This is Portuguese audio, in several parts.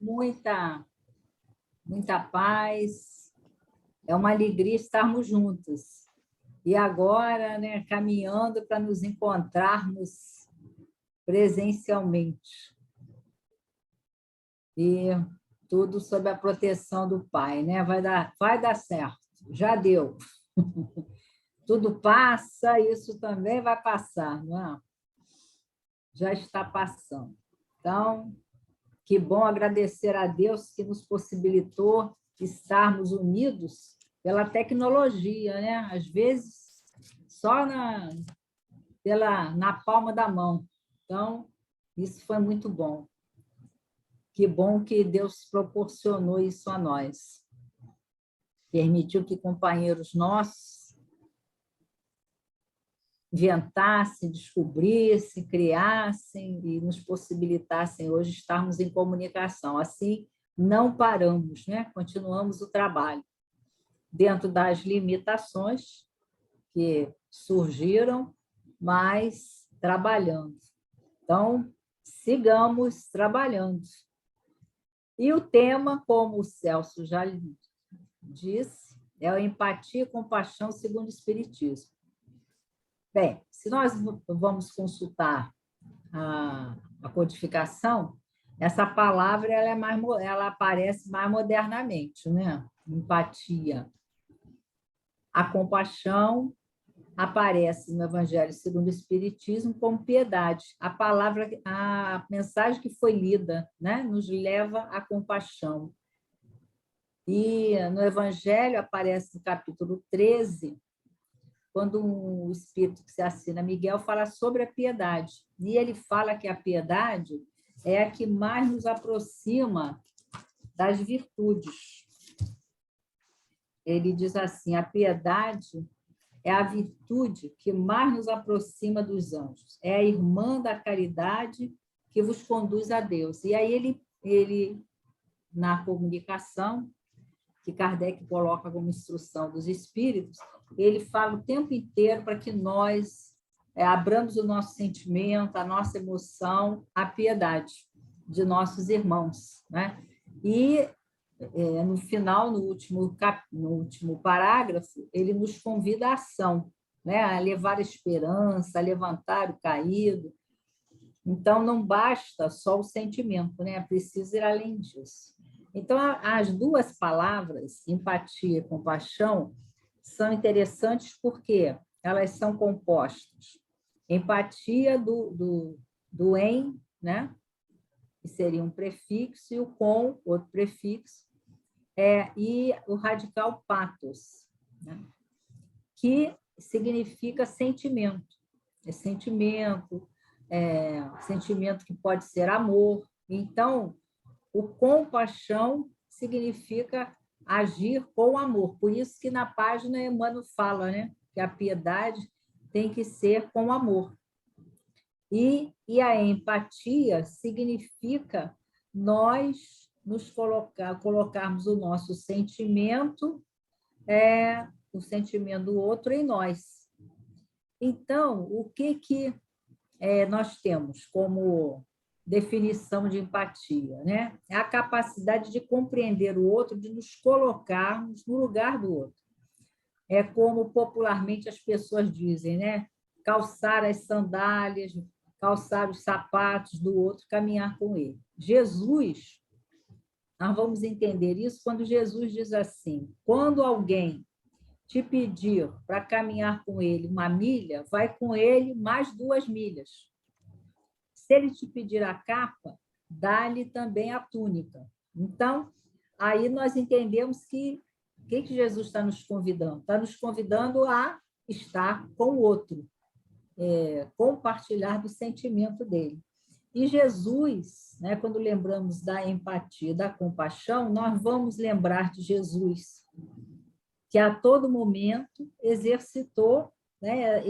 muita, muita paz. É uma alegria estarmos juntos. E agora, né, caminhando para nos encontrarmos presencialmente. E tudo sob a proteção do Pai, né? Vai dar certo. Já deu. Tudo passa, isso também vai passar, não é? Já está passando. Então, que bom agradecer a Deus que nos possibilitou estarmos unidos pela tecnologia, né? Às vezes, só na palma da mão. Então, isso foi muito bom. Que bom que Deus proporcionou isso a nós. Permitiu que companheiros nossos inventassem, descobrissem, criassem e nos possibilitassem hoje estarmos em comunicação. Assim, não paramos, né? Continuamos o trabalho dentro das limitações que surgiram, mas trabalhando. Então, sigamos trabalhando. E o tema, como o Celso já disse, é a empatia e compaixão segundo o Espiritismo. Bem, se nós vamos consultar a codificação, essa palavra ela aparece mais modernamente, né? Empatia. A compaixão aparece no Evangelho segundo o Espiritismo como piedade. A mensagem que foi lida, né, nos leva à compaixão. E no Evangelho aparece no capítulo 13, quando o Espírito que se assina Miguel fala sobre a piedade. E ele fala que a piedade é a que mais nos aproxima das virtudes. Ele diz assim, a piedade é a virtude que mais nos aproxima dos anjos. É a irmã da caridade que vos conduz a Deus. E aí ele na comunicação, que Kardec coloca como instrução dos espíritos, ele fala o tempo inteiro para que nós abramos o nosso sentimento, a nossa emoção, à piedade de nossos irmãos, né? E no final, no último parágrafo, ele nos convida à ação, né? A levar a esperança, a levantar o caído. Então, não basta só o sentimento, né? É preciso ir além disso. Então, as duas palavras, empatia e compaixão, são interessantes porque elas são compostas. Empatia do em, né? Que seria um prefixo, e o com, outro prefixo, e o radical patos, né? Que significa sentimento. É sentimento, sentimento que pode ser amor. Então, o compaixão significa agir com amor. Por isso que na página Emmanuel fala, né, que a piedade tem que ser com amor. E a empatia significa nós nos colocarmos o nosso sentimento, o sentimento do outro em nós. Então, o que nós temos como definição de empatia, né? É a capacidade de compreender o outro, de nos colocarmos no lugar do outro. É como popularmente as pessoas dizem, né? Calçar as sandálias, calçar os sapatos do outro, caminhar com ele. Jesus, nós vamos entender isso quando Jesus diz assim, quando alguém te pedir para caminhar com ele 1 milha, vai com ele mais 2 milhas. Se ele te pedir a capa, dá-lhe também a túnica. Então, aí nós entendemos que o que Jesus está nos convidando? Está nos convidando a estar com o outro, compartilhar do sentimento dele. E Jesus, né, quando lembramos da empatia, da compaixão, nós vamos lembrar de Jesus, que a todo momento exercitou, né,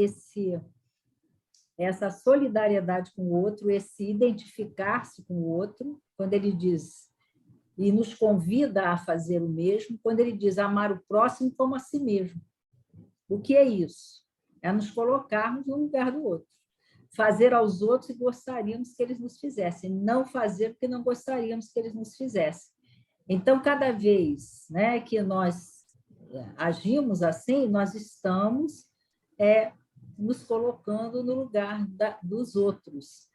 essa solidariedade com o outro, esse identificar-se com o outro, quando ele diz, e nos convida a fazer o mesmo, quando ele diz amar o próximo como a si mesmo. O que é isso? É nos colocarmos no lugar do outro. fazer aos outros e gostaríamos que eles nos fizessem, não fazer porque não gostaríamos que eles nos fizessem. Então, cada vez, né, que nós agimos assim, nós estamos nos colocando no lugar dos outros,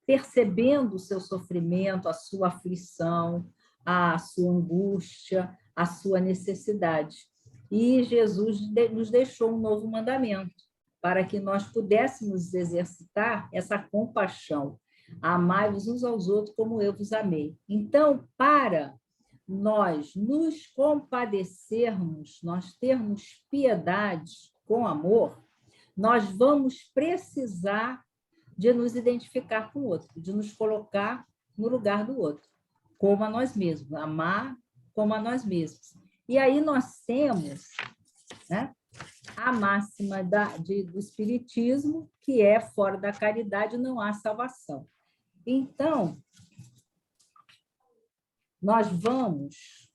percebendo o seu sofrimento, a sua aflição, a sua angústia, a sua necessidade. E Jesus nos deixou um novo mandamento, para que nós pudéssemos exercitar essa compaixão. Amai-vos uns aos outros como eu vos amei. Então, para nós nos compadecermos, nós termos piedade com amor, nós vamos precisar de nos identificar com o outro, de nos colocar no lugar do outro, como a nós mesmos, amar como a nós mesmos. E aí nós temos, né, a máxima do Espiritismo, que é fora da caridade não há salvação. Então, nós vamos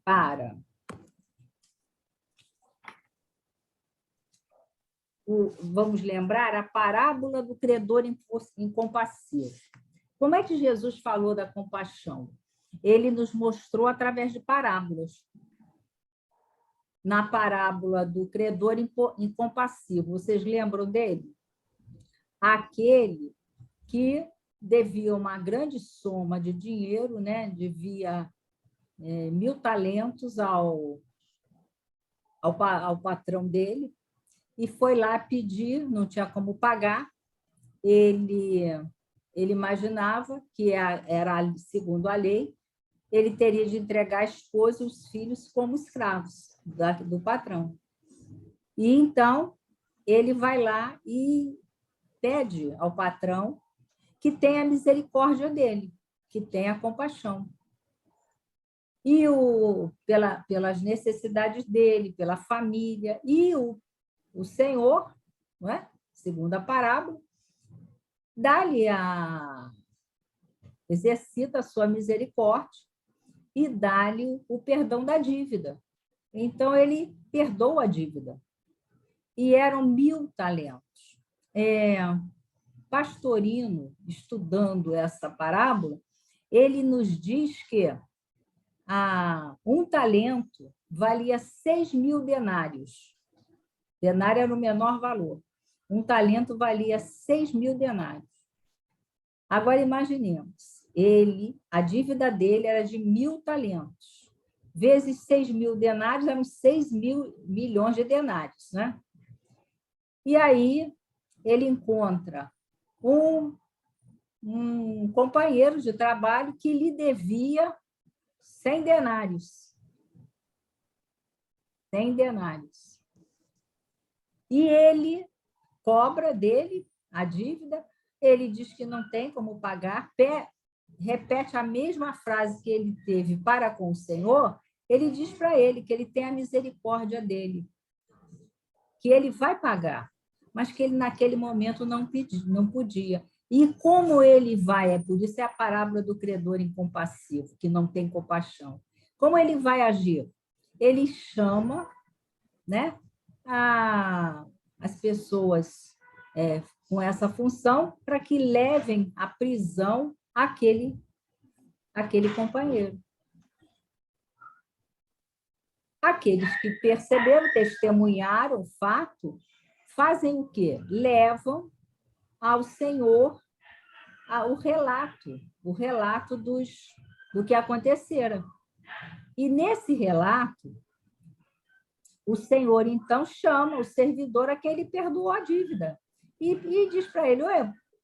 para vamos lembrar a parábola do credor incompassivo. Como é que Jesus falou da compaixão? Ele nos mostrou através de parábolas. Na parábola do credor incompassivo, vocês lembram dele? Aquele que devia uma grande soma de dinheiro, né? Devia 1.000 talentos ao patrão dele, e foi lá pedir, não tinha como pagar. Ele imaginava que era segundo a lei, ele teria de entregar a esposa e os filhos como escravos do patrão. E então ele vai lá e pede ao patrão que tenha misericórdia dele, que tenha compaixão. E pelas necessidades dele, pela família, e o Senhor, não é? Segundo a parábola, exercita a sua misericórdia e dá-lhe o perdão da dívida. Então, ele perdoa a dívida. E eram 1.000 talentos. Pastorino, estudando essa parábola, ele nos diz que um talento valia 6.000 denários. Denário era o menor valor. Um talento valia 6.000 denários. Agora, imaginemos, a dívida dele era de 1.000 talentos. Vezes 6.000 denários, eram 6.000 milhões de denários, né? E aí, ele encontra um companheiro de trabalho que lhe devia 100 denários. 100 denários. E ele cobra dele a dívida, ele diz que não tem como pagar, repete a mesma frase que ele teve para com o Senhor, ele diz para ele que ele tem a misericórdia dele, que ele vai pagar, mas que ele naquele momento não podia. E como ele vai, por isso é a parábola do credor incompassivo, que não tem compaixão. Como ele vai agir? Ele chama, né, as pessoas com essa função para que levem à prisão aquele companheiro. Aqueles que perceberam, testemunharam o fato, fazem o quê? Levam ao Senhor o relato do que acontecera. E nesse relato, o Senhor, então, chama o servidor a quem ele perdoou a dívida. E diz para ele,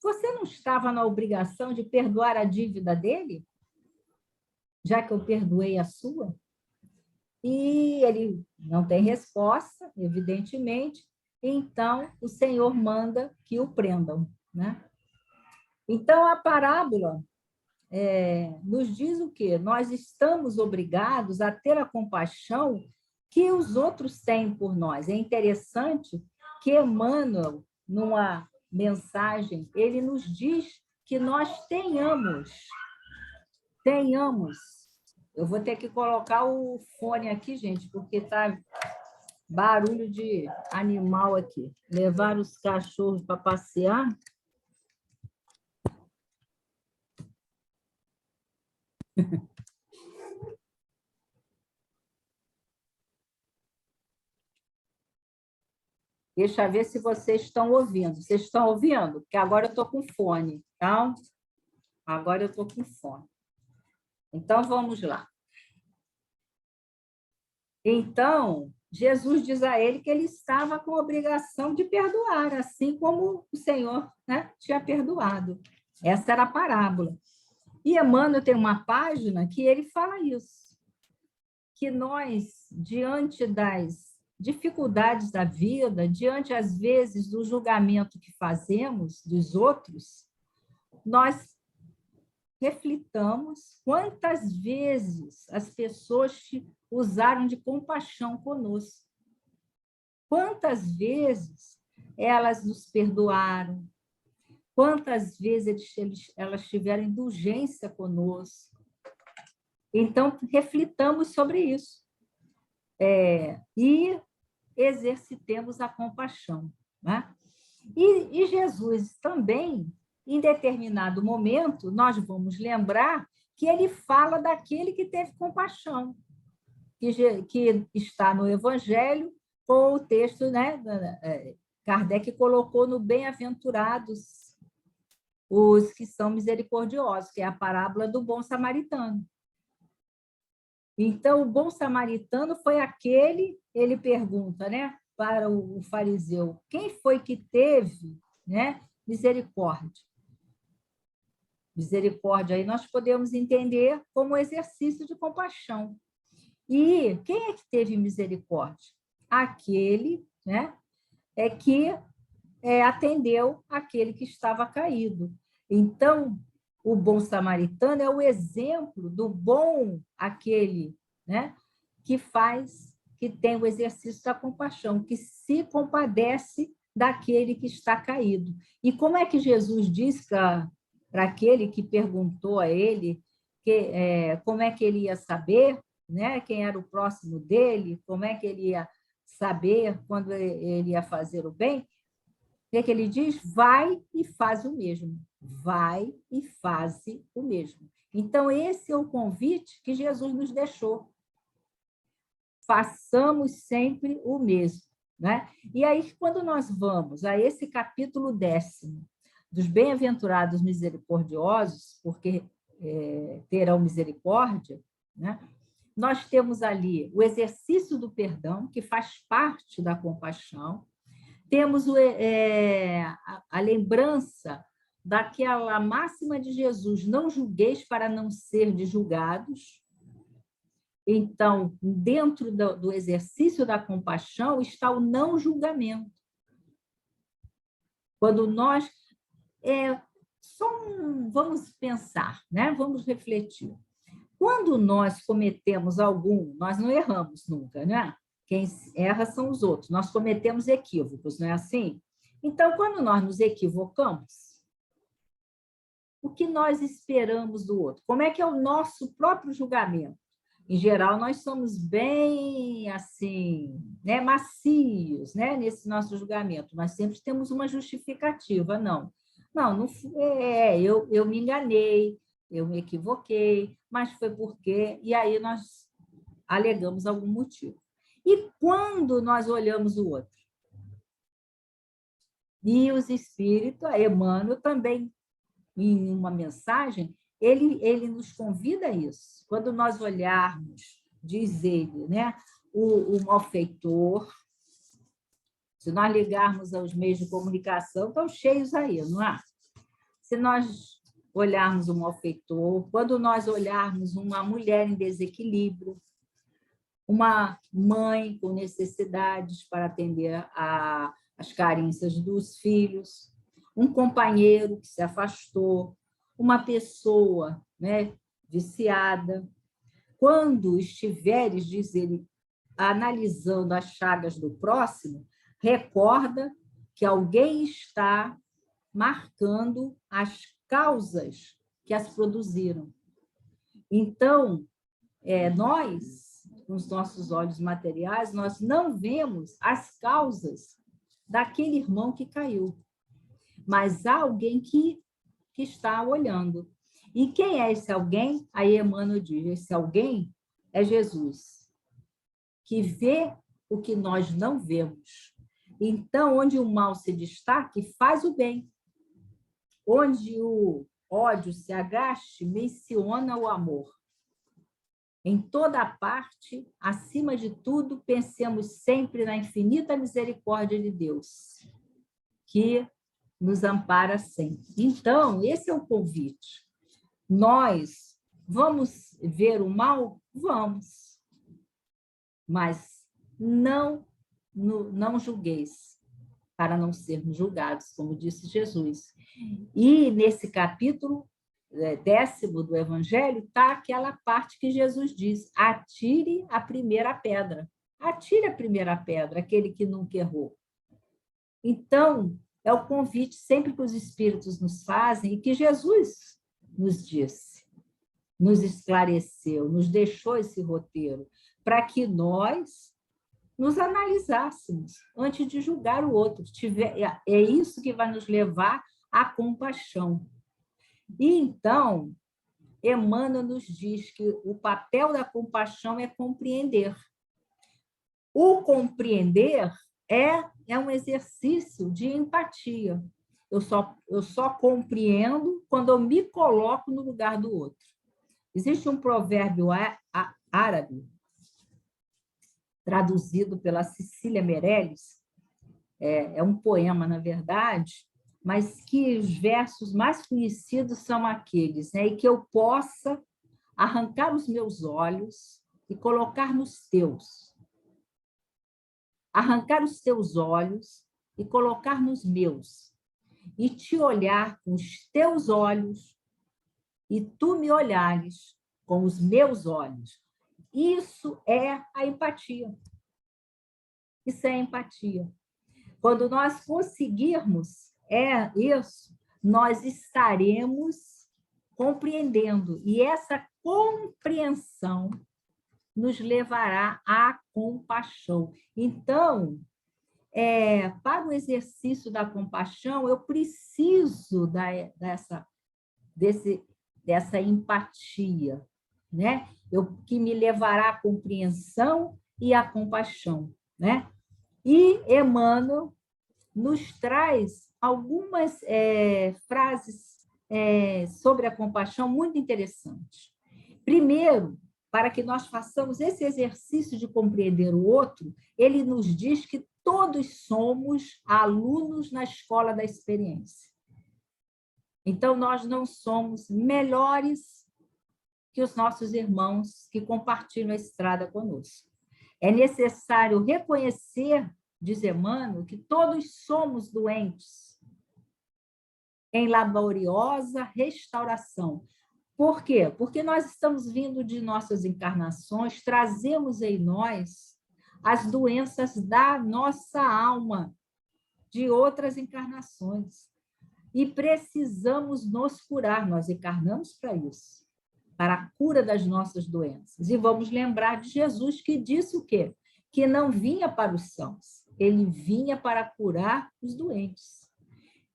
você não estava na obrigação de perdoar a dívida dele? Já que eu perdoei a sua? E ele não tem resposta, evidentemente, então o Senhor manda que o prendam, né? Então, a parábola nos diz o quê? Nós estamos obrigados a ter a compaixão que os outros têm por nós. É interessante que Emmanuel, numa mensagem, ele nos diz que nós tenhamos Eu vou ter que colocar o fone aqui, gente, porque tá barulho de animal aqui. Levar os cachorros para passear. Deixa eu ver se vocês estão ouvindo. Vocês estão ouvindo? Porque agora eu estou com fone, tá? Agora eu estou com fone. Então, vamos lá. Então, Jesus diz a ele que ele estava com a obrigação de perdoar, assim como o Senhor, né, tinha perdoado. Essa era a parábola. E Emmanuel tem uma página que ele fala isso, que nós, diante das dificuldades da vida, diante, às vezes, do julgamento que fazemos dos outros, nós reflitamos quantas vezes as pessoas usaram de compaixão conosco. Quantas vezes elas nos perdoaram, quantas vezes elas tiveram indulgência conosco. Então, reflitamos sobre isso. E exercitemos a compaixão. Né? E Jesus também, em determinado momento, nós vamos lembrar que ele fala daquele que teve compaixão, que está no Evangelho, com o texto, né? Kardec colocou no Bem-aventurados os que são misericordiosos, que é a parábola do bom samaritano. Então, o bom samaritano foi aquele, ele pergunta, né, para o fariseu, quem foi que teve, né, misericórdia? Misericórdia aí nós podemos entender como exercício de compaixão. E quem é que teve misericórdia? Aquele, né, que atendeu aquele que estava caído. Então, o bom samaritano é o exemplo do bom aquele, né, que tem o exercício da compaixão, que se compadece daquele que está caído. E como é que Jesus diz para aquele que perguntou a ele como é que ele ia saber, né, quem era o próximo dele, como é que ele ia saber quando ele ia fazer o bem? O que ele diz? Vai e faz o mesmo. Vai e faz o mesmo. Então, esse é o convite que Jesus nos deixou. Façamos sempre o mesmo. Né? E aí, quando nós vamos a esse capítulo 10 dos Bem-aventurados misericordiosos, porque terão misericórdia, né? Nós temos ali o exercício do perdão, que faz parte da compaixão. Temos a lembrança daquela máxima de Jesus, não julgueis para não ser julgados. Então, dentro do exercício da compaixão está o não julgamento. Quando nós... vamos pensar, né? Vamos refletir. Quando nós cometemos nós não erramos nunca, né? Quem erra são os outros. Nós cometemos equívocos, não é assim? Então, quando nós nos equivocamos, o que nós esperamos do outro? Como é que é o nosso próprio julgamento? Em geral, nós somos bem, assim, né, macios, né, nesse nosso julgamento. Nós sempre temos uma justificativa. Não, eu me enganei, eu me equivoquei, mas foi porque... E aí nós alegamos algum motivo. E quando nós olhamos o outro? E os espíritos, Emmanuel também, em uma mensagem, ele nos convida a isso. Quando nós olharmos, diz ele, né, o malfeitor, se nós ligarmos aos meios de comunicação, estão cheios aí, não é? Se nós olharmos o malfeitor, quando nós olharmos uma mulher em desequilíbrio, uma mãe com necessidades para atender às carências dos filhos, um companheiro que se afastou, uma pessoa, né, viciada. Quando estiveres, diz ele, analisando as chagas do próximo, recorda que alguém está marcando as causas que as produziram. Então, nós, com os nossos olhos materiais, nós não vemos as causas daquele irmão que caiu, mas há alguém que está olhando. E quem é esse alguém? Aí Emmanuel diz, esse alguém é Jesus, que vê o que nós não vemos. Então, onde o mal se destaque, faz o bem. Onde o ódio se agaste, menciona o amor. Em toda parte, acima de tudo, pensemos sempre na infinita misericórdia de Deus, que nos ampara sempre. Então, esse é o convite. Nós vamos ver o mal? Vamos. Mas não julgueis, para não sermos julgados, como disse Jesus. E nesse capítulo 10º do Evangelho está aquela parte que Jesus diz, atire a primeira pedra. Atire a primeira pedra, aquele que nunca errou. Então, é o convite sempre que os Espíritos nos fazem e que Jesus nos disse, nos esclareceu, nos deixou esse roteiro, para que nós nos analisássemos antes de julgar o outro. É isso que vai nos levar à compaixão. E então, Emmanuel nos diz que o papel da compaixão é compreender. O compreender é um exercício de empatia. Eu só compreendo quando eu me coloco no lugar do outro. Existe um provérbio árabe, traduzido pela Cecília Meirelles, é um poema, na verdade, mas que os versos mais conhecidos são aqueles, né? E que eu possa arrancar os meus olhos e colocar nos teus. Arrancar os teus olhos e colocar nos meus. E te olhar com os teus olhos e tu me olhares com os meus olhos. Isso é a empatia. Isso é a empatia. Quando nós conseguirmos isso, nós estaremos compreendendo. E essa compreensão nos levará à compaixão. Então, para o exercício da compaixão, eu preciso dessa empatia, né? Que me levará à compreensão e à compaixão, né? E Emmanuel nos traz algumas frases sobre a compaixão muito interessantes. Primeiro, para que nós façamos esse exercício de compreender o outro, ele nos diz que todos somos alunos na escola da experiência. Então, nós não somos melhores que os nossos irmãos que compartilham a estrada conosco. É necessário reconhecer, diz Emmanuel, que todos somos doentes em laboriosa restauração. Por quê? Porque nós estamos vindo de nossas encarnações, trazemos em nós as doenças da nossa alma, de outras encarnações. E precisamos nos curar, nós encarnamos para isso, para a cura das nossas doenças. E vamos lembrar de Jesus, que disse o quê? Que não vinha para os sãos, ele vinha para curar os doentes.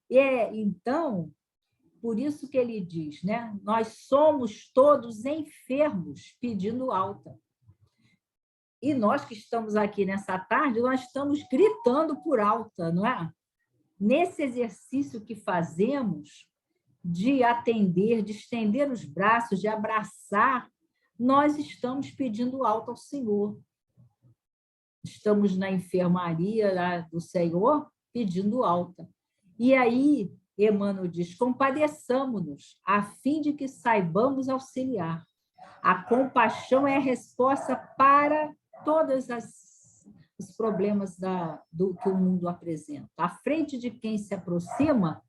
Então, por isso que ele diz, né? Nós somos todos enfermos pedindo alta. E nós que estamos aqui nessa tarde, nós estamos gritando por alta, não é? Nesse exercício que fazemos de atender, de estender os braços, de abraçar, nós estamos pedindo alta ao Senhor. Estamos na enfermaria do Senhor pedindo alta. E aí, Emmanuel diz, compadeçamos-nos, a fim de que saibamos auxiliar. A compaixão é a resposta para todos os problemas que o mundo apresenta. À frente de quem se aproxima,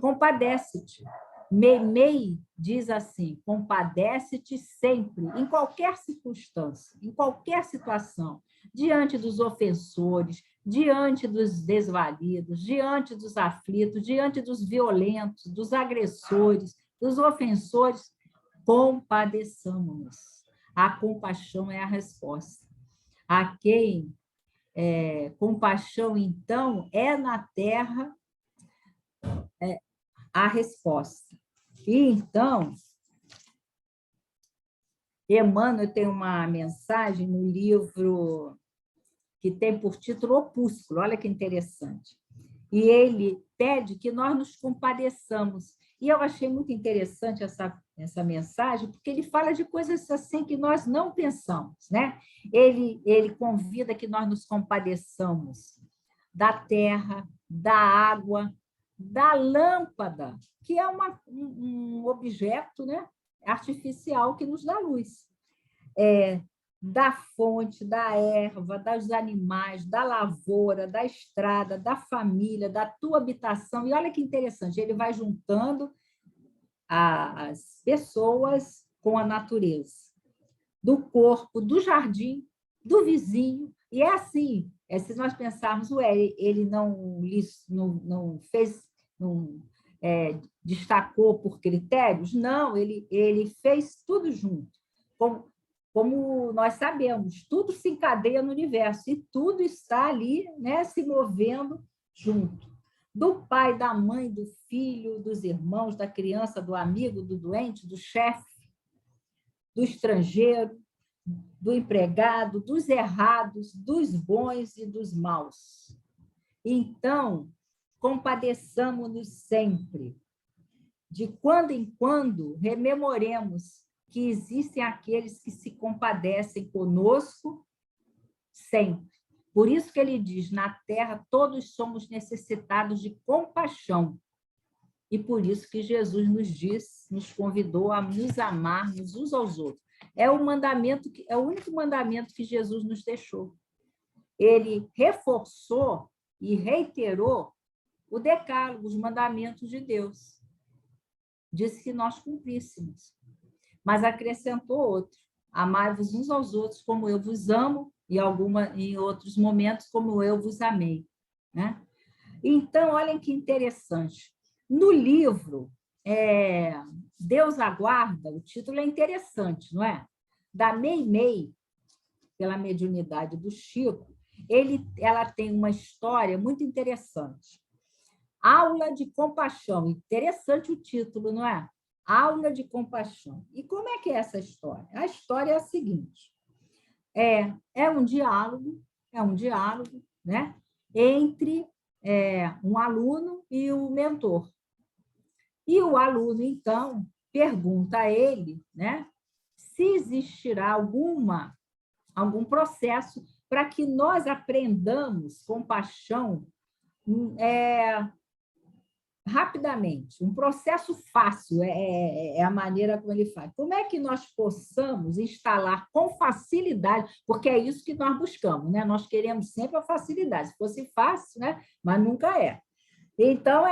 compadece-te. Meimei diz assim, compadece-te sempre, em qualquer circunstância, em qualquer situação, diante dos ofensores, diante dos desvalidos, diante dos aflitos, diante dos violentos, dos agressores, dos ofensores, compadeçamos-nos. A compaixão é a resposta. A quem compaixão, então, é na terra a resposta. E, então, Emmanuel tem uma mensagem no livro que tem por título Opúsculo, olha que interessante. E ele pede que nós nos compadeçamos. E eu achei muito interessante essa mensagem, porque ele fala de coisas assim que nós não pensamos, né? Ele convida que nós nos compadeçamos da terra, da água, da lâmpada, que é um objeto, né, artificial que nos dá luz. Da fonte, da erva, dos animais, da lavoura, da estrada, da família, da tua habitação. E olha que interessante, ele vai juntando as pessoas com a natureza, do corpo, do jardim, do vizinho. E é assim, se nós pensarmos, ele não fez, não destacou por critérios? Não, ele fez tudo junto. Como nós sabemos, tudo se encadeia no universo e tudo está ali, né, se movendo junto. Do pai, da mãe, do filho, dos irmãos, da criança, do amigo, do doente, do chefe, do estrangeiro, do empregado, dos errados, dos bons e dos maus. Então, compadeçamos-nos sempre. De quando em quando, rememoremos que existem aqueles que se compadecem conosco sempre. Por isso que ele diz, na terra todos somos necessitados de compaixão. E por isso que Jesus nos convidou a nos amarmos uns aos outros. É o único mandamento que Jesus nos deixou. Ele reforçou e reiterou o decálogo, os mandamentos de Deus. Disse que nós cumpríssemos. Mas acrescentou outro: amai-vos uns aos outros como eu vos amo, e em outros momentos como eu vos amei. Né? Então, olhem que interessante. No livro Deus Aguarda, o título é interessante, não é? Da Meimei, pela mediunidade do Chico, ela tem uma história muito interessante. Aula de Compaixão. Interessante o título, não é? Aula de Compaixão. E como é que é essa história? A história é a seguinte: é um diálogo, né, entre um aluno e o mentor. E o aluno, então, pergunta a ele, né, se existirá algum processo para que nós aprendamos compaixão rapidamente, um processo fácil, é a maneira como ele faz. Como é que nós possamos instalar com facilidade, porque é isso que nós buscamos, né? Nós queremos sempre a facilidade, se fosse fácil, né? Mas nunca é. Então,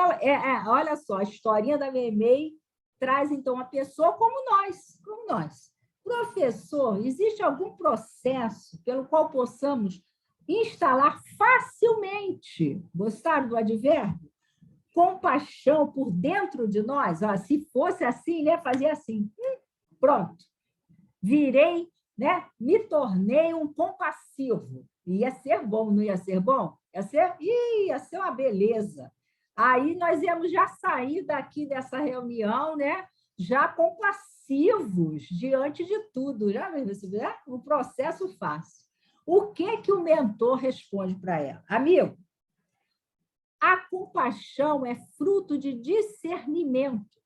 olha só, a historinha da Meimei traz, então, a pessoa como nós. Professor, existe algum processo pelo qual possamos instalar facilmente, gostaram do advérbio? Compaixão por dentro de nós? Se fosse assim, né, fazia assim. Pronto. Virei, né, me tornei um compassivo. Ia ser bom, não ia ser bom? Ia ser uma beleza. Aí nós íamos já sair daqui dessa reunião, né, já compassivos diante de tudo. Já viu isso, né? Um processo fácil. O que o mentor responde para ela? Amigo, a compaixão é fruto de discernimento.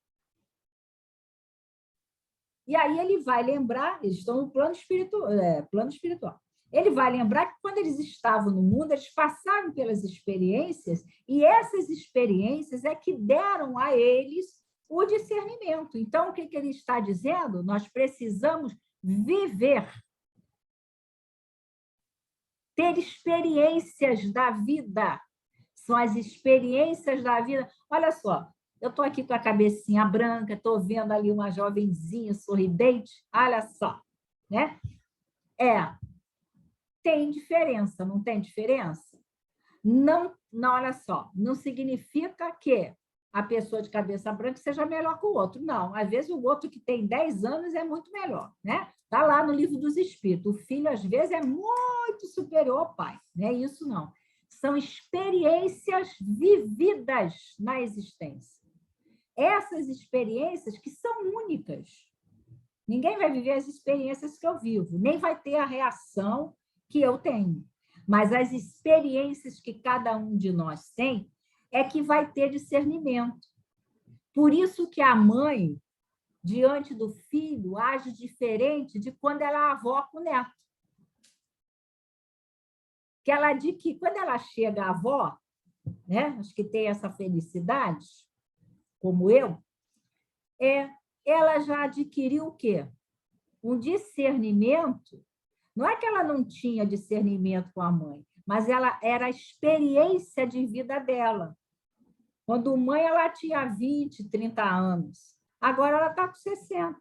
E aí ele vai lembrar, eles estão no plano espiritual. Ele vai lembrar que quando eles estavam no mundo, eles passaram pelas experiências, e essas experiências é que deram a eles o discernimento. Então, o que ele está dizendo? Nós precisamos viver, ter experiências da vida. São as experiências da vida. Olha só, eu estou aqui com a cabecinha branca, estou vendo ali uma jovenzinha sorridente, olha só, né? Tem diferença, não tem diferença? Não, olha só, não significa que a pessoa de cabeça branca seja melhor que o outro. Não, às vezes o outro que tem 10 anos é muito melhor, né? Está lá no livro dos Espíritos. O filho, às vezes, é muito superior ao pai. Não é isso, não. São experiências vividas na existência. Essas experiências que são únicas. Ninguém vai viver as experiências que eu vivo, nem vai ter a reação que eu tenho. Mas as experiências que cada um de nós tem é que vai ter discernimento. Por isso que a mãe, diante do filho, age diferente de quando ela é avó com o neto. Que ela diz que quando ela chega à avó, né, acho que tem essa felicidade, como eu, ela já adquiriu o quê? Um discernimento. Não é que ela não tinha discernimento com a mãe, mas ela era a experiência de vida dela. Quando mãe, ela tinha 20, 30 anos. Agora ela está com 60.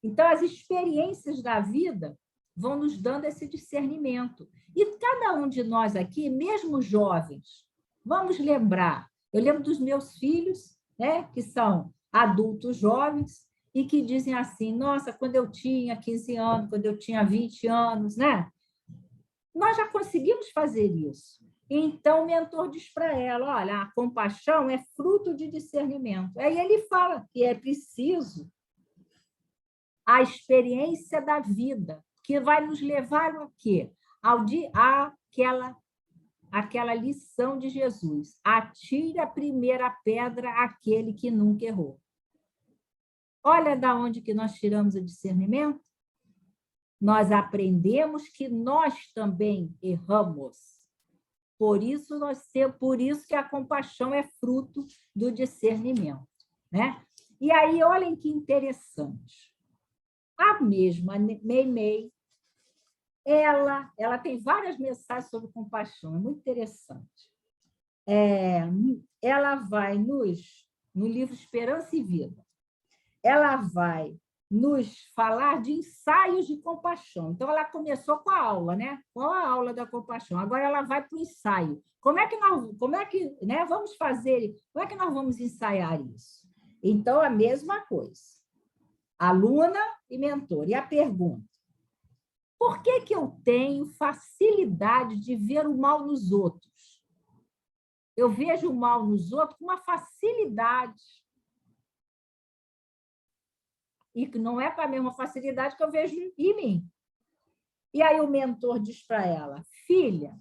Então, as experiências da vida vão nos dando esse discernimento. E cada um de nós aqui, mesmo jovens, vamos lembrar. Eu lembro dos meus filhos, né, que são adultos jovens, e que dizem assim, nossa, quando eu tinha 15 anos, quando eu tinha 20 anos, né? Nós já conseguimos fazer isso. Então, o mentor diz para ela, olha, a compaixão é fruto de discernimento. Aí ele fala que é preciso a experiência da vida, que vai nos levar ao quê? Àquela lição de Jesus. Atire a primeira pedra àquele que nunca errou. Olha da onde que nós tiramos o discernimento. Nós aprendemos que nós também erramos. Por isso que a compaixão é fruto do discernimento, né? E aí, olhem que interessante. A mesma Meimei, ela tem várias mensagens sobre compaixão, é muito interessante. Ela vai no livro Esperança e Vida, ela vai nos falar de ensaios de compaixão. Então, ela começou com a aula, né? Com a aula da compaixão. Agora, ela vai para o ensaio. Como é que vamos fazer? Como é que nós vamos ensaiar isso? Então, a mesma coisa. Aluna e mentor. E a pergunta: por que eu tenho facilidade de ver o mal nos outros? Eu vejo o mal nos outros com uma facilidade. E que não é com a mesma facilidade que eu vejo em mim. E aí o mentor diz para ela, filha,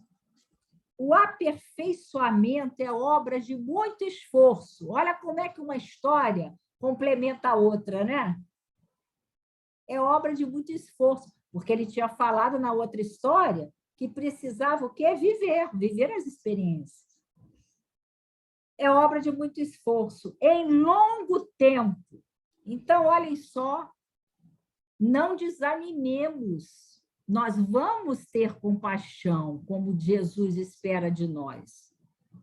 o aperfeiçoamento é obra de muito esforço. Olha como é que uma história complementa a outra, né? É obra de muito esforço, porque ele tinha falado na outra história que precisava o quê? Viver as experiências. É obra de muito esforço, em longo tempo. Então, olhem só, não desanimemos. Nós vamos ter compaixão, como Jesus espera de nós.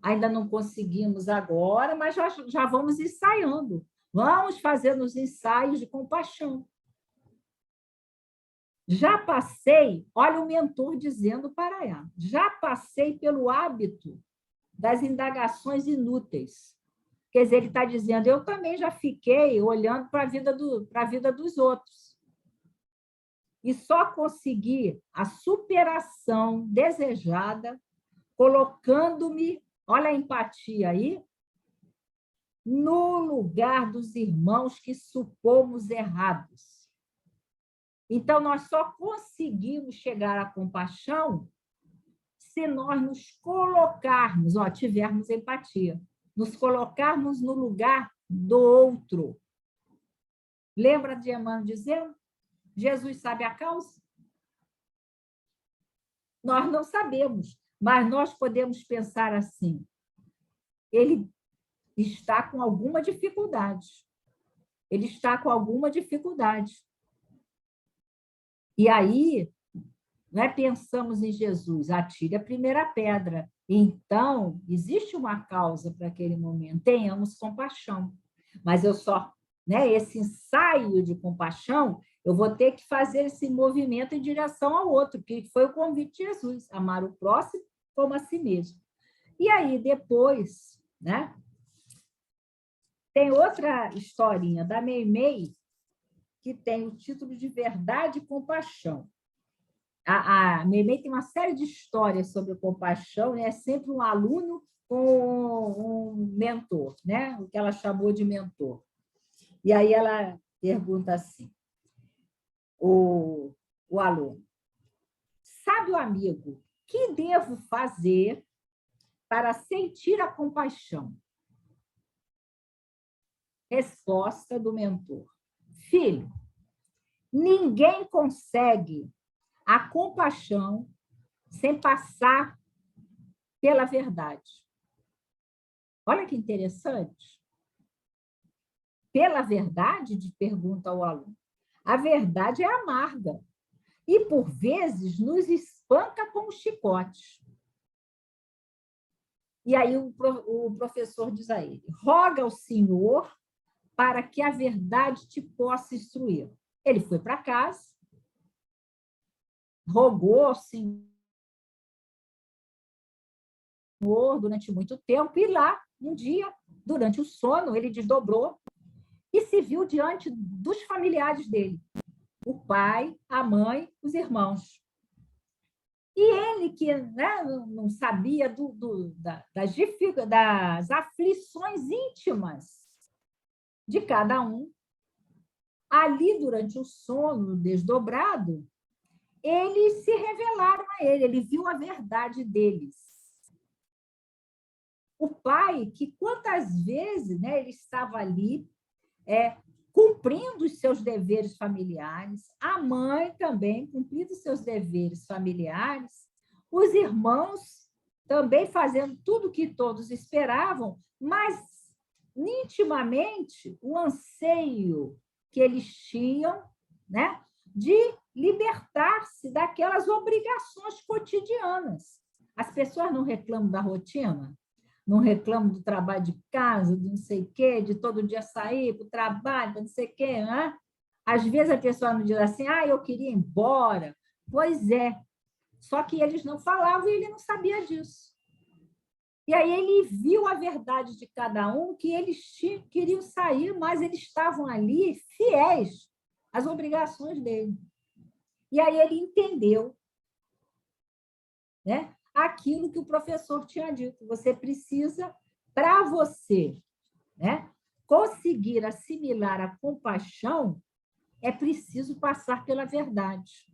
Ainda não conseguimos agora, mas já vamos ensaiando. Vamos fazendo os ensaios de compaixão. Já passei, olha o mentor dizendo para ela, já passei pelo hábito das indagações inúteis. Quer dizer, ele está dizendo, eu também já fiquei olhando para a vida dos outros. E só consegui a superação desejada, colocando-me, olha a empatia aí, no lugar dos irmãos que supomos errados. Então, nós só conseguimos chegar à compaixão se nós nos colocarmos, tivermos empatia, nos colocarmos no lugar do outro. Lembra de Emmanuel dizendo? Jesus sabe a causa? Nós não sabemos, mas nós podemos pensar assim. Ele está com alguma dificuldade. Ele está com alguma dificuldade. E aí, pensamos em Jesus, atire a primeira pedra. Então, existe uma causa para aquele momento. Tenhamos compaixão. Mas esse ensaio de compaixão, eu vou ter que fazer esse movimento em direção ao outro, que foi o convite de Jesus, amar o próximo como a si mesmo. E aí, depois, né? Tem outra historinha da Meimei, que tem o título de Verdade e Compaixão. A Meimei tem uma série de histórias sobre compaixão, né? É sempre um aluno com um mentor, né? O que ela chamou de mentor. E aí ela pergunta assim, o aluno, sabe o amigo, que devo fazer para sentir a compaixão? Resposta do mentor, filho, ninguém consegue a compaixão sem passar pela verdade. Olha que interessante. Pela verdade, pergunta o aluno. A verdade é amarga e, por vezes, nos espanca com o chicote. E aí o professor diz a ele, roga ao Senhor para que a verdade te possa instruir. Ele foi para casa, rogou ao Senhor durante muito tempo, e lá, um dia, durante o sono, ele desdobrou e se viu diante dos familiares dele, o pai, a mãe, os irmãos. E ele, que, né, não sabia das aflições íntimas de cada um, ali, durante o sono desdobrado, eles se revelaram a ele, ele viu a verdade deles. O pai, que quantas vezes, né, ele estava ali cumprindo os seus deveres familiares, a mãe também cumprindo os seus deveres familiares, os irmãos também fazendo tudo o que todos esperavam, mas, intimamente, o anseio que eles tinham, né, de libertar-se daquelas obrigações cotidianas. As pessoas não reclamam da rotina? Não reclamo do trabalho de casa, de não sei o quê, de todo dia sair para o trabalho, não sei o quê. Né? Às vezes a pessoa me diz assim, eu queria ir embora. Pois é, só que eles não falavam e ele não sabia disso. E aí ele viu a verdade de cada um, que eles queriam sair, mas eles estavam ali fiéis às obrigações dele. E aí ele entendeu, né? Aquilo que o professor tinha dito. Você precisa, para você, né, conseguir assimilar a compaixão, é preciso passar pela verdade.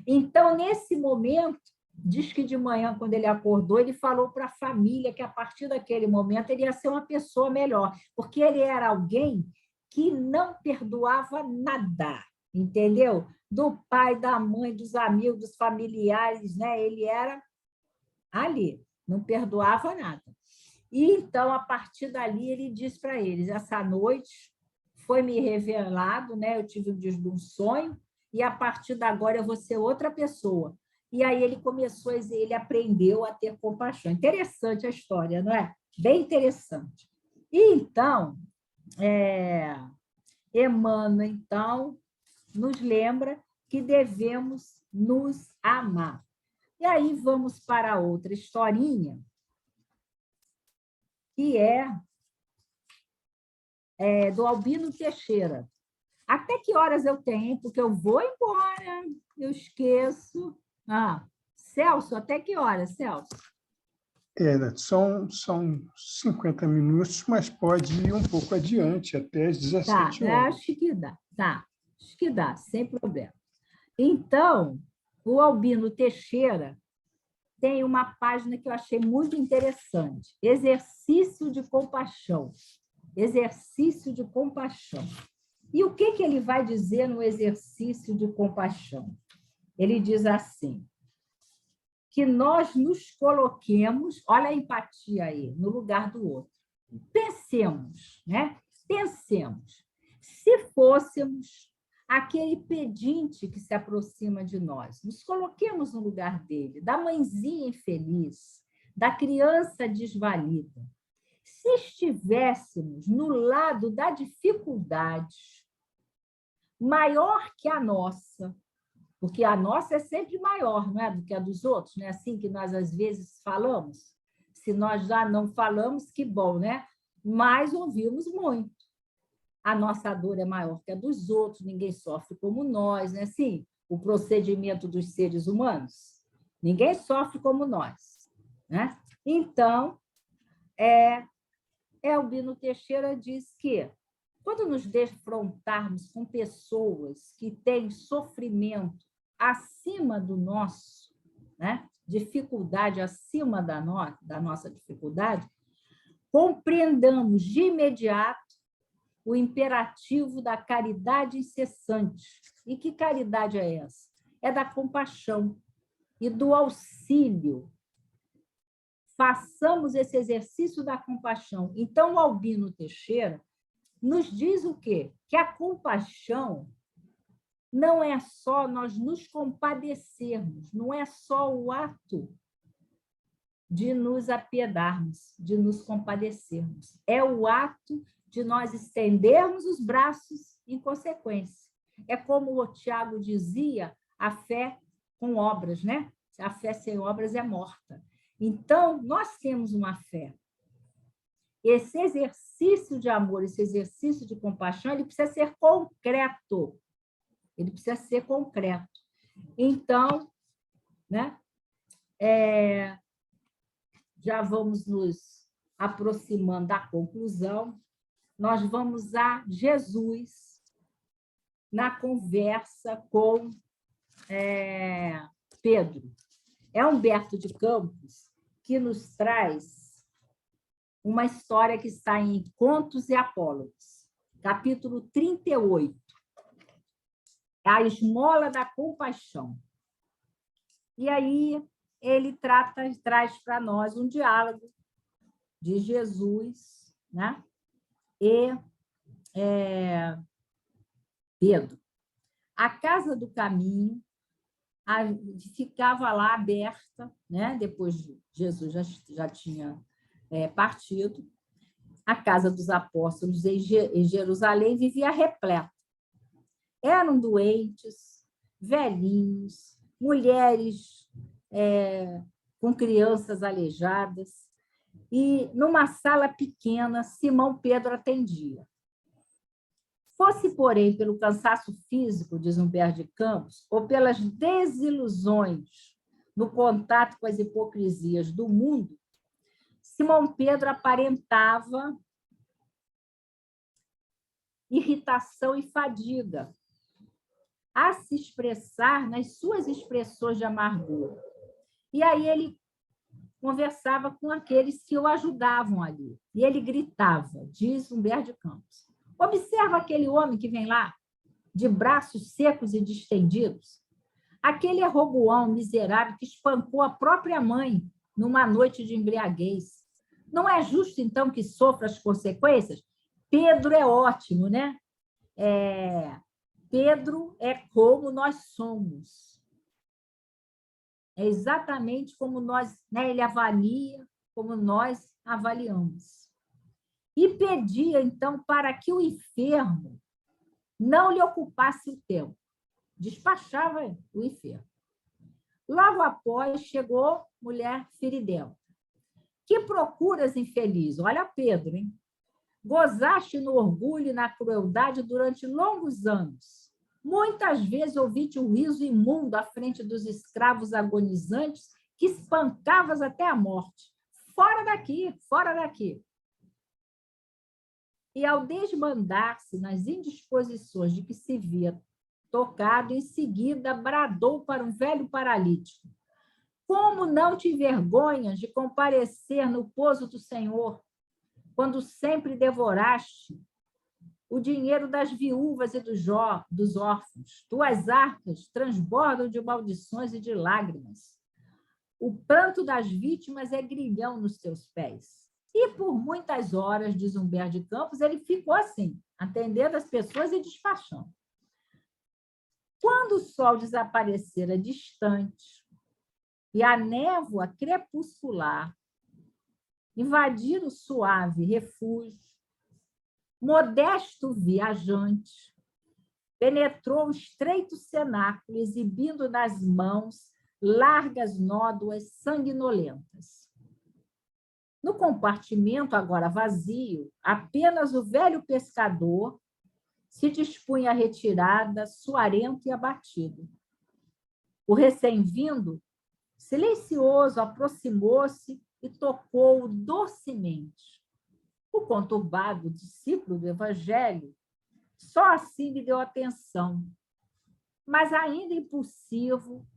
Então, nesse momento, diz que de manhã, quando ele acordou, ele falou para a família que, a partir daquele momento, ele ia ser uma pessoa melhor, porque ele era alguém que não perdoava nada, entendeu? Do pai, da mãe, dos amigos, dos familiares, né? Ele era ali, não perdoava nada. E então, a partir dali, ele diz para eles, essa noite foi me revelado, né? Eu tive um sonho, e a partir de agora eu vou ser outra pessoa. E aí ele começou, ele aprendeu a ter compaixão. Interessante a história, não é? Bem interessante. E então, Emmanuel, então, nos lembra que devemos nos amar. E aí vamos para outra historinha, que é do Albino Teixeira. Até que horas eu tenho? Porque eu vou embora, eu esqueço. Celso, até que horas, Celso? São 50 minutos, mas pode ir um pouco adiante, até às 17 horas. Acho que dá. Tá, acho que dá, sem problema. Então, o Albino Teixeira tem uma página que eu achei muito interessante. Exercício de compaixão. Exercício de compaixão. E o que ele vai dizer no exercício de compaixão? Ele diz assim, que nós nos coloquemos, olha a empatia aí, no lugar do outro. Pensemos, né? Pensemos. Se fôssemos aquele pedinte que se aproxima de nós, nos coloquemos no lugar dele, da mãezinha infeliz, da criança desvalida. Se estivéssemos no lado da dificuldade maior que a nossa, porque a nossa é sempre maior, não é, do que a dos outros, não é assim que nós às vezes falamos? Se nós já não falamos, que bom, né? Mas ouvimos muito. A nossa dor é maior que a dos outros, ninguém sofre como nós, né? Sim, o procedimento dos seres humanos, ninguém sofre como nós, né? Então, Albino Teixeira diz que, quando nos defrontarmos com pessoas que têm sofrimento acima do nosso, né? Dificuldade acima da nossa dificuldade, compreendamos de imediato o imperativo da caridade incessante. E que caridade é essa? É da compaixão e do auxílio. Façamos esse exercício da compaixão. Então, o Albino Teixeira nos diz o quê? Que a compaixão não é só nós nos compadecermos, não é só o ato de nos apiedarmos, de nos compadecermos. É o ato de nós estendermos os braços em consequência. É como o Tiago dizia, a fé com obras, né? A fé sem obras é morta. Então, nós temos uma fé. Esse exercício de amor, esse exercício de compaixão, ele precisa ser concreto. Ele precisa ser concreto. Então, né? Já vamos nos aproximando da conclusão. Nós vamos a Jesus na conversa com Pedro. É Humberto de Campos que nos traz uma história que está em Contos e Apólogos, capítulo 38, a esmola da compaixão. E aí ele traz para nós um diálogo de Jesus, né? E Pedro. A casa do caminho ficava lá aberta, né? Depois Jesus já tinha partido. A casa dos apóstolos em Jerusalém vivia repleta. Eram doentes, velhinhos, mulheres com crianças aleijadas. E, numa sala pequena, Simão Pedro atendia. Fosse, porém, pelo cansaço físico, diz Humberto de Campos, ou pelas desilusões no contato com as hipocrisias do mundo, Simão Pedro aparentava irritação e fadiga a se expressar nas suas expressões de amargura. E aí ele conversava com aqueles que o ajudavam ali. E ele gritava, diz Humberto de Campos, observa aquele homem que vem lá, de braços secos e distendidos. Aquele é Roboão miserável que espancou a própria mãe numa noite de embriaguez. Não é justo, então, que sofra as consequências? Pedro é ótimo, né? Pedro é como nós somos. É exatamente como nós, né? Ele avalia como nós avaliamos. E pedia, então, para que o enfermo não lhe ocupasse o tempo. Despachava o enfermo. Logo após, chegou mulher feridenta. Que procuras, infeliz? Olha Pedro, hein? Gozaste no orgulho e na crueldade durante longos anos. Muitas vezes ouvi-te um riso imundo à frente dos escravos agonizantes que espancavas até a morte. Fora daqui, fora daqui. E, ao desmandar-se nas indisposições de que se via tocado, em seguida bradou para um velho paralítico. Como não te envergonhas de comparecer no pouso do Senhor, quando sempre devoraste o dinheiro das viúvas e dos órfãos? Tuas arcas transbordam de maldições e de lágrimas. O pranto das vítimas é grilhão nos teus pés. E por muitas horas, diz Humberto de Campos, ele ficou assim, atendendo as pessoas e despachando. Quando o sol desaparecera distante e a névoa crepuscular invadir o suave refúgio, modesto viajante penetrou o estreito cenáculo, exibindo nas mãos largas nódoas sanguinolentas. No compartimento, agora vazio, apenas o velho pescador se dispunha à retirada, suarento e abatido. O recém-vindo, silencioso, aproximou-se e tocou-o docemente. O conturbado discípulo do Evangelho só assim lhe deu atenção, mas ainda impulsivo.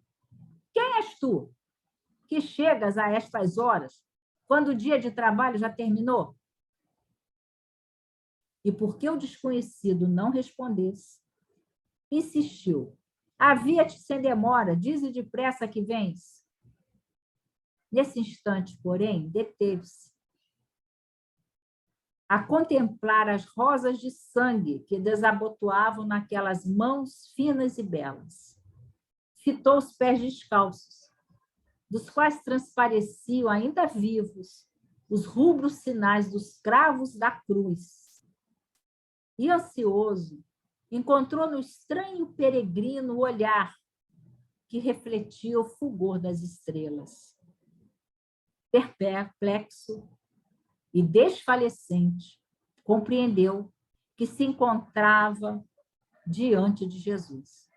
Quem és tu, que chegas a estas horas, quando o dia de trabalho já terminou? E porque o desconhecido não respondesse, insistiu. Havia-te sem demora, dize depressa que vens. Nesse instante, porém, deteve-se a contemplar as rosas de sangue que desabotoavam naquelas mãos finas e belas. Fitou os pés descalços, dos quais transpareciam ainda vivos os rubros sinais dos cravos da cruz. E ansioso, encontrou no estranho peregrino o olhar que refletia o fulgor das estrelas. Perplexo e desfalecente, compreendeu que se encontrava diante de Jesus.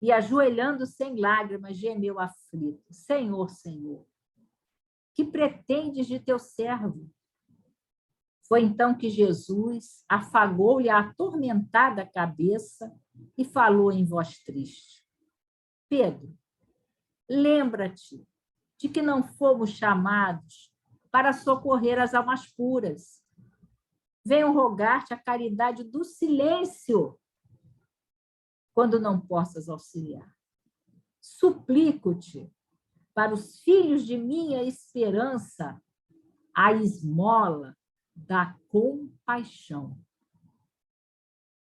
E, ajoelhando-se em lágrimas, gemeu aflito: Senhor, Senhor, que pretendes de teu servo? Foi então que Jesus afagou-lhe a atormentada cabeça e falou em voz triste: Pedro, lembra-te de que não fomos chamados para socorrer as almas puras. Venho rogar-te a caridade do silêncio, quando não possas auxiliar. Suplico-te, para os filhos de minha esperança, a esmola da compaixão.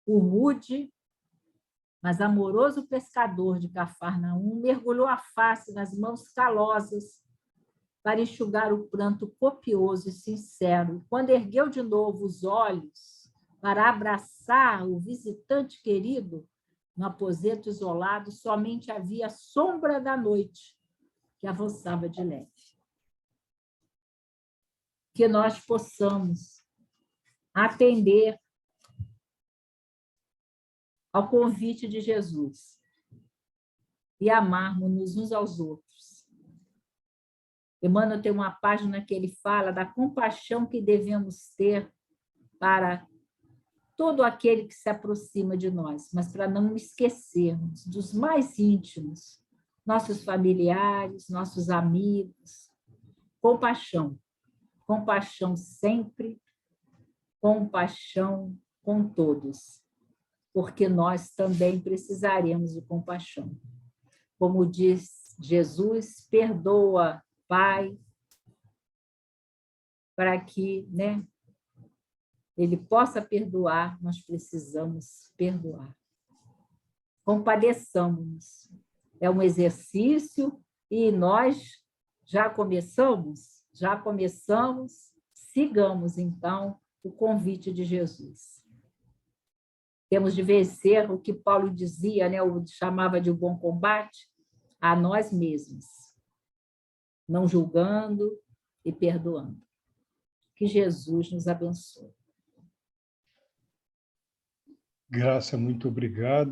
O rude, mas amoroso pescador de Cafarnaum mergulhou a face nas mãos calosas para enxugar o pranto copioso e sincero. Quando ergueu de novo os olhos para abraçar o visitante querido, no aposento isolado, somente havia a sombra da noite que avançava de leve. Que nós possamos atender ao convite de Jesus e amarmos-nos uns aos outros. Emmanuel tem uma página que ele fala da compaixão que devemos ter para todo aquele que se aproxima de nós, mas para não esquecermos dos mais íntimos, nossos familiares, nossos amigos. Compaixão. Compaixão sempre, compaixão com todos, porque nós também precisaremos de compaixão. Como diz Jesus, perdoa, Pai, para que, Ele possa perdoar, nós precisamos perdoar. Compadeçamos. É um exercício e nós já começamos, sigamos, então, o convite de Jesus. Temos de vencer o que Paulo dizia, o chamava de bom combate, a nós mesmos, não julgando e perdoando. Que Jesus nos abençoe. Graça, muito obrigado.